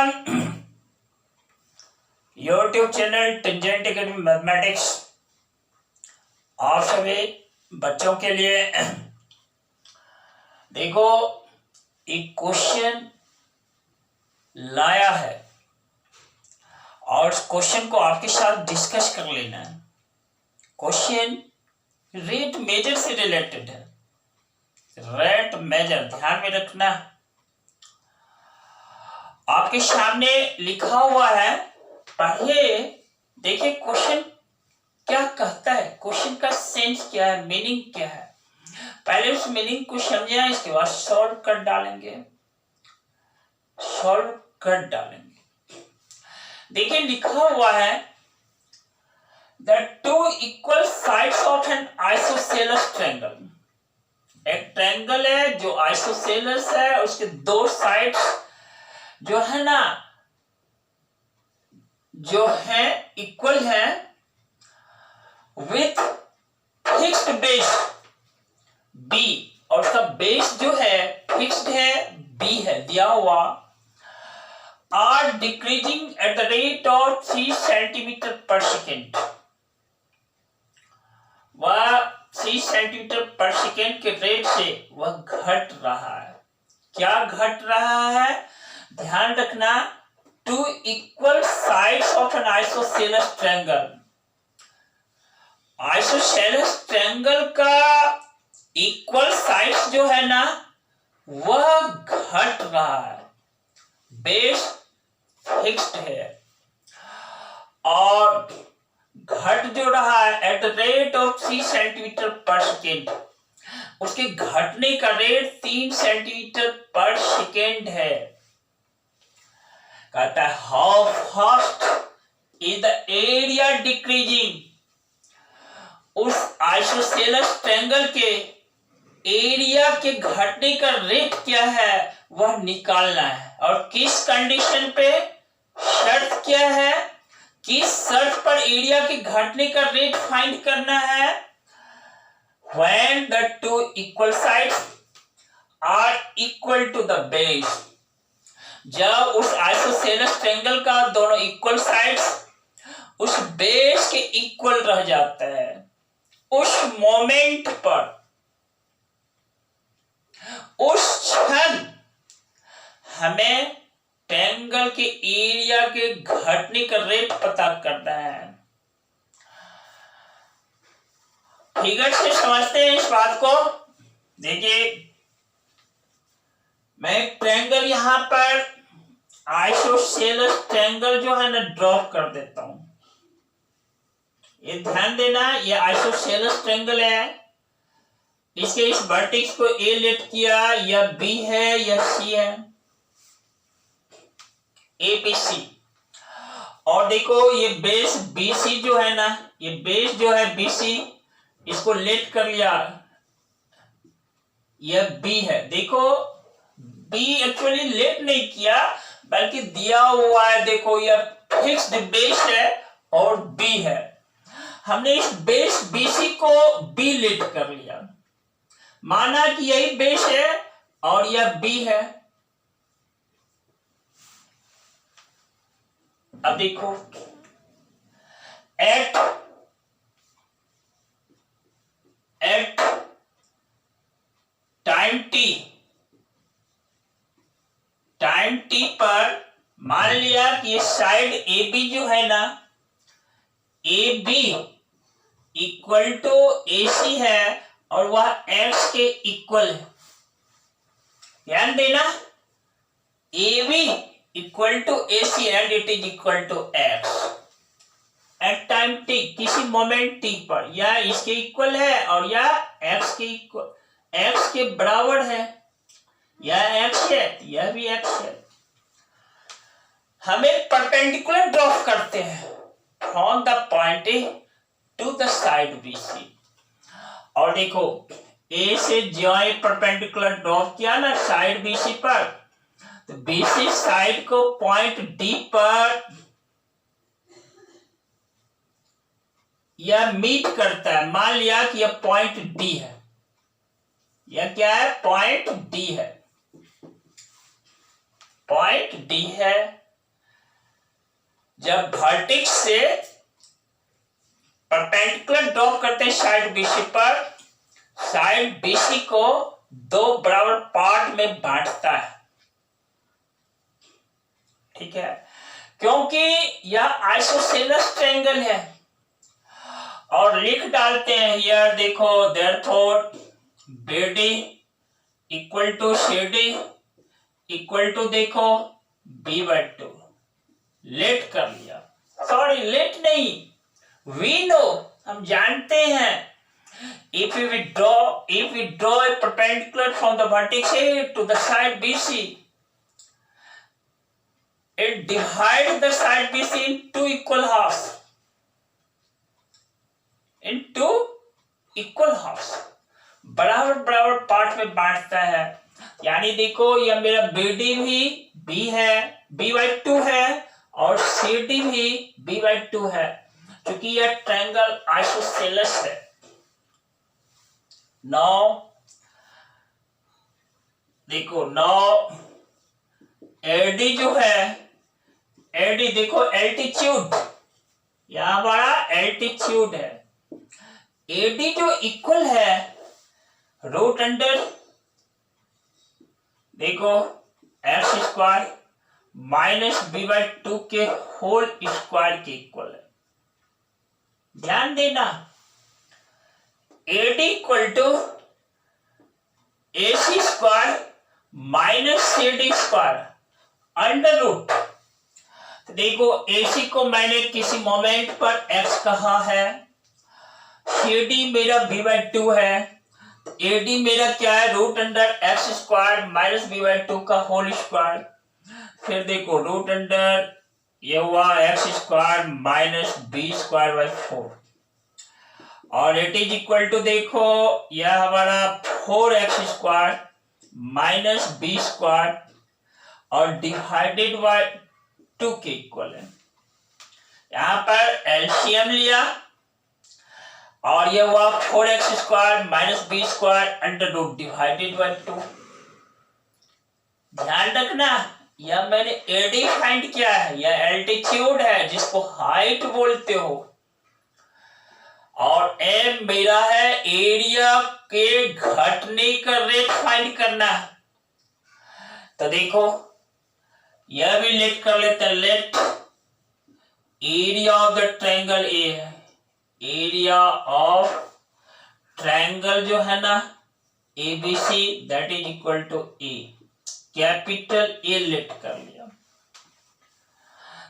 Everyone, YouTube channel tangent academy mathematics आप सभी बच्चों के लिए देखो एक क्वेश्चन लाया है और इस क्वेश्चन को आपके साथ डिस्कस कर लेना है। क्वेश्चन रेट मेजर से रिलेटेड है। रेट मेजर ध्यान में रखना। आपके सामने लिखा हुआ है, पढ़िए, देखिए क्वेश्चन क्या कहता है, क्वेश्चन का सेंस क्या है, मीनिंग क्या है। पहले उस मीनिंग को समझें, इसके बाद सॉल्व कर डालेंगे। देखिए लिखा हुआ है the two equal sides of an isosceles triangle. एक ट्रायंगल है जो आइसोसेलेस है, उसके दो साइड्स जो है ना, जो है इक्वल है विथ फिक्स्ड बेस बी, और उसका बेस जो है फिक्स्ड है, बी है दिया हुआ, are decreasing at the rate of 3 centimetre per second. वह 3 सेंटीमीटर पर सेकेंड के रेट से वह घट रहा है। क्या घट रहा है, ध्यान रखना। Two equal sides of an isosceles triangle. Isosceles triangle का इक्वल साइड्स जो है ना, वह घट रहा है। बेस फिक्स्ड है और घट जो रहा है eight the rate of 3 centimetre per second. उसके घटने का रेट 3 सेंटीमीटर पर सेकेंड है। कहता है how fast is the area decreasing. उस आइसोसेलेस ट्रायंगल के एरिया के घटने का रेट क्या है वह निकालना है। और किस कंडीशन पे, शर्त क्या है, किस शर्त पर एरिया के घटने का रेट फाइंड करना है। When the two equal sides are equal to the base। जब उस आइसोसेलेस ट्रायंगल का दोनों इक्वल साइड्स उस बेस के इक्वल रह जाता है, उस मोमेंट पर, उस क्षण हमें ट्रायंगल के एरिया के घटने का रेट पता करना है। फिगर से समझते हैं इस बात को। देखिए मैं एक ट्रायंगल यहां पर आइसोसेलेस ट्रायंगल जो है ना ड्रॉ कर देता हूं। ये ध्यान देना, ये आइसोसेलेस ट्रायंगल है। इसके इस वर्टेक्स को ए लेट किया, या बी है या सी है, ए बी सी। और देखो ये बेस बी सी जो है ना, ये बेस जो है बी सी, इसको लेट कर लिया, यह बी है। देखो बी एक्चुअली लेट नहीं किया बल्कि दिया हुआ है। देखो यह फिक्स्ड बेस है और बी है। हमने इस बेस बीसी को बी लेट कर लिया, माना कि यही बेस है और यह बी है। अब देखो एट टाइम टी पर मान लिया कि ये साइड ए बी जो है ना, A B equal to A C है और वह एक्स के इक्वल है। ध्यान देना, A B equal to A C and it is equal to x at time T, किसी मोमेंट टी पर। या इसके इक्वल है और या एक्स के इक्वल, एक्स के बराबर है, या एक्स है, यह भी एक्स है। हमें परपेंडिकुलर ड्रॉ करते हैं from the point A to the side B C. और देखो ए से ज्वाइन परपेंडिकुलर ड्रॉ किया ना साइड बी सी पर, तो बी सी साइड को पॉइंट डी पर यह मीट करता है। मान लिया कि यह पॉइंट डी है, यह क्या है, पॉइंट डी है, पॉइंट डी है। जब वर्टेक्स से परपेंडिकुलर ड्रॉप करते हैं साइड बीसी पर, साइड बीसी को दो बराबर पार्ट में बांटता है, ठीक है, क्योंकि यह आइसोसेलेस ट्रायंगल है। और लिख डालते हैं हियर, देखो therefore BD equal to CD equal to देखो B/2। लेट कर लिया, सॉरी लेट नहीं, वी नो, हम जानते हैं, if we draw a perpendicular from the vertex A to the side BC, it divides the side BC in two equal halves, बराबर बराबर part में बांटता है। यानी देखो यह मेरा BD भी B है, B/2 है, और CD भी B/2 है, क्योंकि यह ट्रायंगल आइसोसेलेस है। नाउ देखो, नाउ AD जो है, AD देखो एल्टीट्यूड, यह हमारा एल्टीट्यूड है। AD जो इक्वल है रूट अंडर देखो x² माइनस B/2 के होल स्क्वायर के इक्वल है। ध्यान देना, AD equal to AC² minus CD² under root. देखो AC को मैंने किसी मोमेंट पर x कहा है, CD मेरा B/2 है, AD मेरा क्या है, root under x² minus B/2 का होल स्क्वायर। फिर देखो रूट अंडर ये हुआ x² माइनस B²/4, और इट इज इक्वल टू देखो यह हमारा 4x² माइनस B² और डिवाइडेड बाय 2 के इक्वल है। यहां पर एलसीएम लिया और यह हुआ 4x² minus B² under root divided by 2। ध्यान रखना, यह मैंने AD फाइंड किया है, यह एल्टीट्यूड है जिसको हाइट बोलते हो, और M मेरा है एरिया के घटने का रेट फाइंड करना। तो देखो यह भी लेट कर लेते हैं, let area of the triangle A है, एरिया ऑफ ट्रायंगल जो है ना ABC that is equal to A, capital A let कर लिया।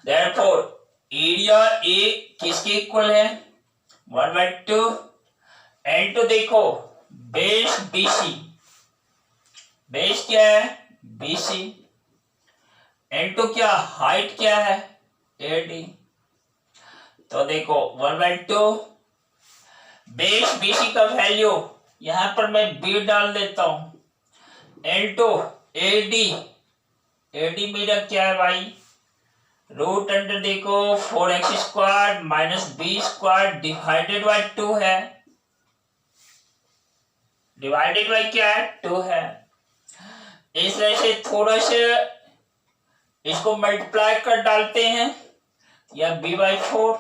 Therefore एरिया A किसके इक्वल है, 1/2 एंड टू देखो बेस BC, बेस क्या है BC, एंड टू क्या हाइट क्या है AD। तो देखो 1/2 बेस BC का वैल्यू यहां पर मैं B डाल देता हूं, L2 AD मेरा क्या है भाई, रूट अंडर देखो 4x² minus B² divided by 2 है, डिवाइडेड बाय क्या है 2 है। इस तरह से थोड़ा सा इसको मल्टीप्लाई कर डालते हैं, या B/4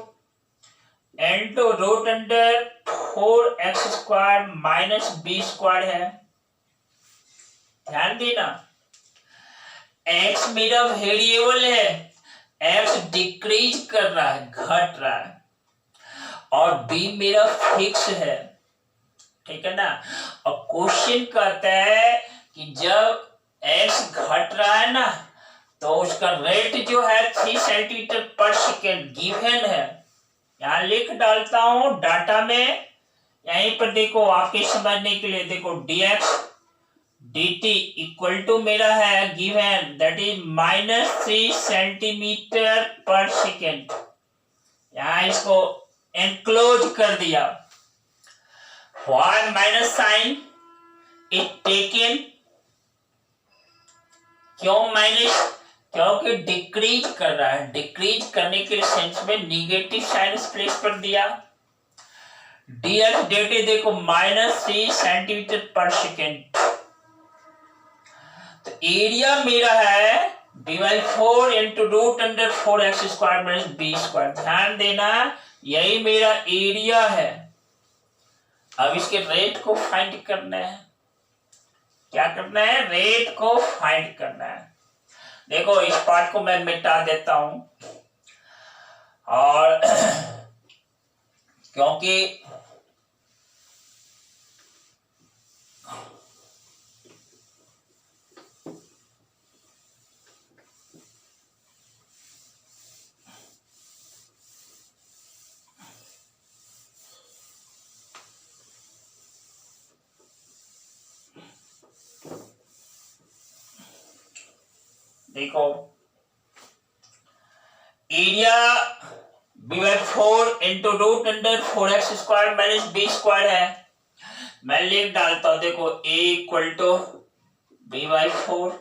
and to root under 4x² minus B² है। ध्यान देना, x मेरा वेरिएबल है, x डिक्रीज कर रहा है, घट रहा है, और b मेरा फिक्स है, ठीक है ना। और क्वेश्चन कहता है कि जब x घट रहा है ना तो उसका रेट जो है 3 सेंटीमीटर पर सेकेंड गिवन है। यहां लिख डालता हूं डाटा में, यहीं पर देखो आपके समझने के लिए, देखो dx dt इक्वल टू मेरा है given that is -3 centimetre per second. यहां इसको एनक्लोज कर दिया। Why minus sign is taken, क्यों माइनस, क्योंकि डिक्रीज कर रहा है, डिक्रीज करने के सेंस में निगेटिव साइन इस प्लेस पर दिया। dx dt देखो -3 सेंटीमीटर पर सेकेंड। तो एरिया मेरा है b/4 into root under 4x² minus b²। ध्यान देना, यही मेरा एरिया है। अब इसके रेट को फाइंड करना है। क्या करना है? रेट को फाइंड करना है। देखो, इस पार्ट को मैं मिटा देता हूं, और क्योंकि देखो, area b/4 into root under 4x² minus b² है। मैं लिख डालता हूं, देखो a equal to b/4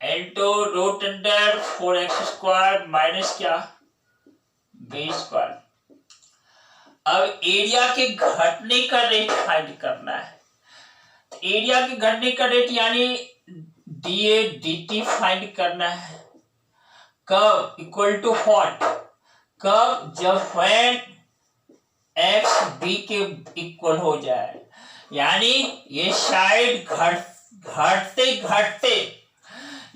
into root under 4x² minus क्या, b²। अब एरिया के घटने का रेट फाइंड करना है। एरिया के घटने का रेट यानी dA dt फाइंड करना है। कब? Equal to what? कब? जब when x b के इक्वल हो जाए, यानी ये साइड घटते घटते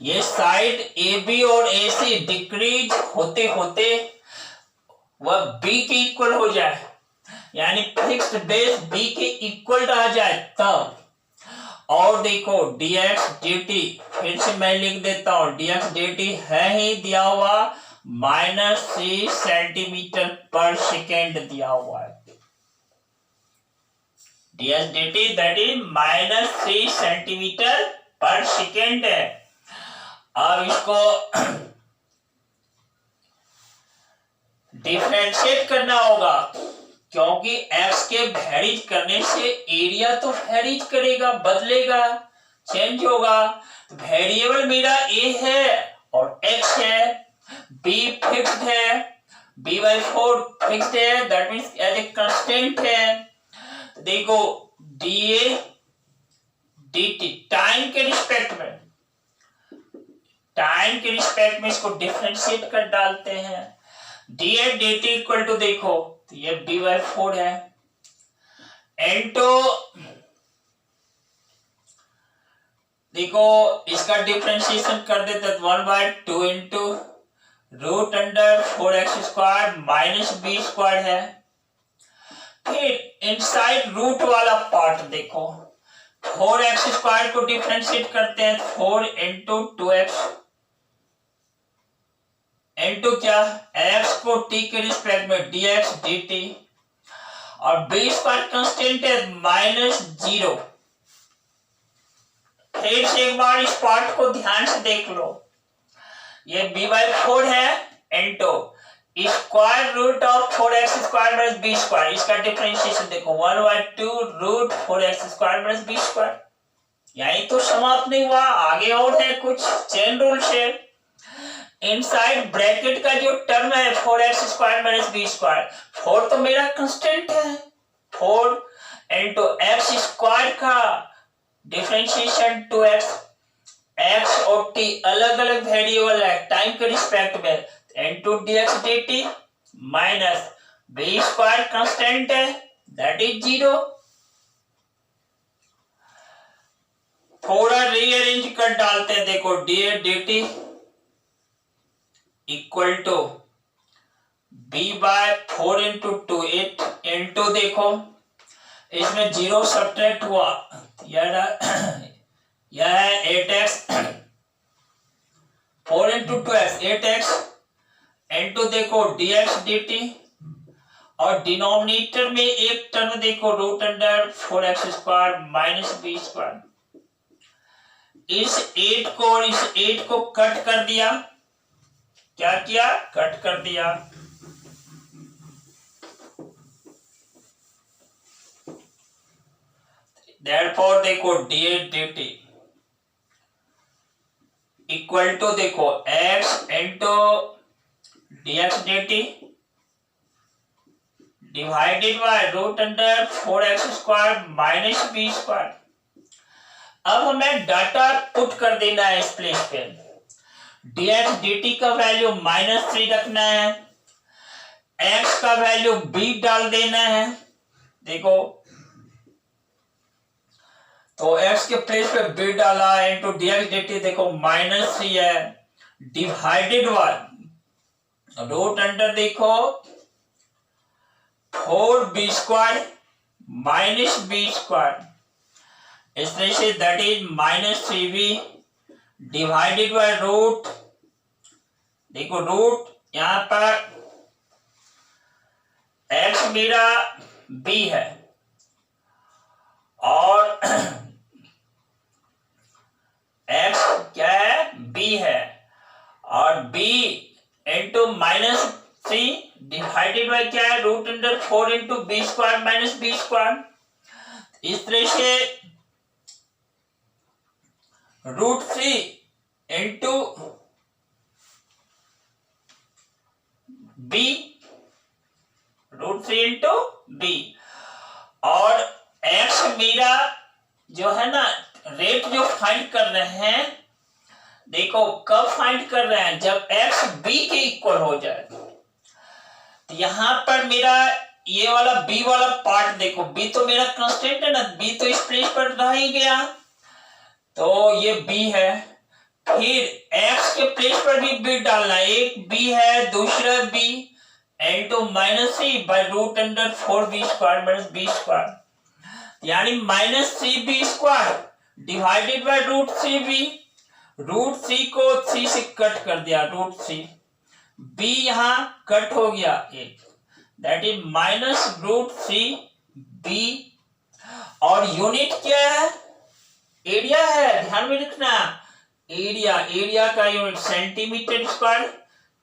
ये साइड AB और AC डिक्रीज होते होते वह B के इक्वल हो जाए, यानी फिक्स्ड बेस B के इक्वल आ जाए तब। और देखो dx dt, फिर से मैं लिख देता हूं, dx dt है ही दिया हुआ -3 सेंटीमीटर पर सेकेंड दिया हुआ है। dx dt that is -3 centimetre per second है। अब इसको डिफरेंशिएट करना होगा, क्योंकि x के वेरीज करने से एरिया तो वेरीज करेगा, बदलेगा, चेंज होगा। वेरिएबल मेरा a है और x है, b फिक्स्ड है, b/4 फिक्स्ड है, that means as a constant है। तो देखो dA dt टाइम के रिस्पेक्ट में इसको डिफरेंशिएट कर डालते हैं। dA dt इक्वल टू, देखो तो ये b/4 है इंटू, देखो इसका डिफरेंशिएशन कर देते 1/2 into root under 4x² minus b² है। फिर इनसाइड रूट वाला पार्ट देखो, 4x² को डिफरेंशिएट करते हैं 4 इंटू 2x इंटू क्या, x को t के रिस्पेक्ट में dx dt, और b² कांस्टेंट है -0। फिर से एक बार इस पार्ट को ध्यान से देख लो, ये b/4 है into square root of 4x² minus b²। इसका डिफरेंशिएशन देखो 1/2 रूट 4x² माइनस b²। यही तो समाप्त नहीं हुआ, आगे और है कुछ चेन रूल से। इनसाइड ब्रैकेट का जो टर्म है 4x² माइनस b², 4 तो मेरा कांस्टेंट है, 4 इंटू x² का डिफरेंशिएशन 2x, x और t अलग अलग वेरिएबल है टाइम के रिस्पेक्ट में, into dx dt minus b² constant है दैट इज 0। थोड़ा रीअरेंज कर डालते हैं, देखो dA dt equal to b/4 into 2 8 into, देखो इसमें 0 सब्ट्रैक्ट हुआ, यह है 8x, 4 into 2x 8x into, देखो dx dt, और डिनोमिनेटर में एक टर्म देखो root under 4x² minus b²। इस 8 को और इस 8 को कट कर दिया, क्या किया, कट कर दिया। Therefore देखो dA dt इक्वल टू, देखो x into dx dt divided by root under 4x² minus b²। अब हमें डाटा पुट कर देना है इस प्लेस पे। dx dt का वैल्यू -3 रखना है, x का वैल्यू b डाल देना है। देखो तो x के प्लेस पे b डाला इनटू dx dt, देखो -3 है, डिवाइडेड बाय रूट अंडर देखो 4b square minus b square, इसमें से that is -3b divided by root, देखो रूट यहां पर x मेरा b है और x क्या है b है, और b इंटू -3 डिवाइडेड बाय क्या है root under 4 into b square minus b square. इस तरह से √3 इंटू b, √3 इंटू b, और x मेरा जो है ना रेट जो फाइंड कर रहे हैं, देखो कब फाइंड कर रहे हैं, जब x b के इक्वल हो जाए। तो यहां पर मेरा ये वाला b वाला पार्ट देखो, b तो मेरा कांस्टेंट है ना, b तो इस प्लेस पर रह ही गया, तो ये b है। फिर x के प्लेस पर भी b डालना है, एक b है दूसरा b into -3 by root under 4b square minus b square, यानी -3b square divided by √3b, √3 को 3 से कट कर दिया, √3 b यहां कट हो गया एक, दैट इज -√3b, और यूनिट क्या है, एरिया है, ध्यान में रखना, एरिया का यूनिट सेंटीमीटर स्क्वायर,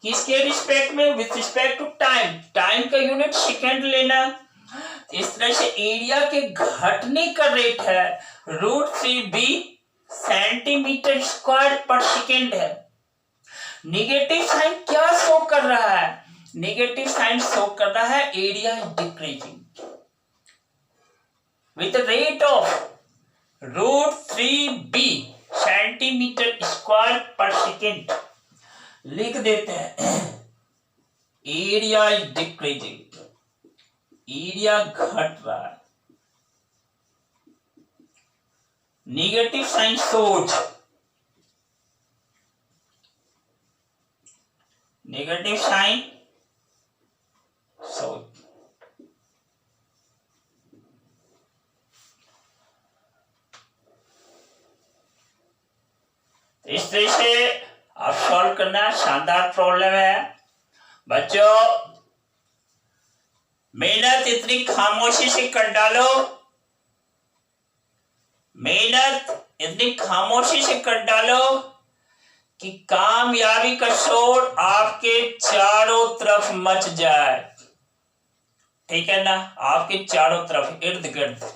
किसके रिस्पेक्ट में, with respect to time, time का यूनिट सेकंड लेना। इस तरह से एरिया के घटने का रेट है √3b सेंटीमीटर स्क्वायर पर सेकेंड है। नेगेटिव साइन क्या शो कर रहा है, नेगेटिव साइन शो कर रहा है area is decreasing with rate of √3b centimetre square पर सेकेंड। लिख देते हैं एरिया इज डिक्रीजिंग, एरिया घट रहा है, negative sign shows, negative sign shows. इस तरह से आप सॉल्व करना, शानदार प्रॉब्लम है बच्चों। मेहनत इतनी खामोशी से कर डालो, मेहनत इतनी खामोशी से कर डालो कि कामयाबी का शोर आपके चारों तरफ मच जाए, ठीक है ना, आपके चारों तरफ इर्द गिर्द।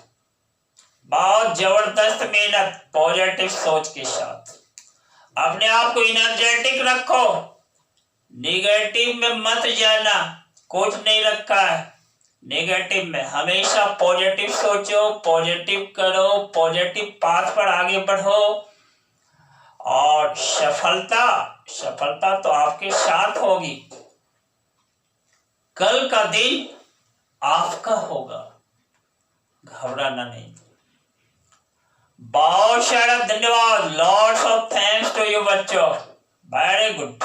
बहुत जबरदस्त मेहनत पॉजिटिव सोच के साथ, अपने आप को एनर्जेटिक रखो, नेगेटिव में मत जाना, कुछ नहीं रखा है नेगेटिव में, हमेशा पॉजिटिव सोचो, पॉजिटिव करो, पॉजिटिव पाथ पर आगे बढ़ो, और सफलता तो आपके साथ होगी, कल का दिन आपका होगा, घबराना नहीं। बहुत सारा धन्यवाद, lots of thanks to you बच्चों, वेरी गुड।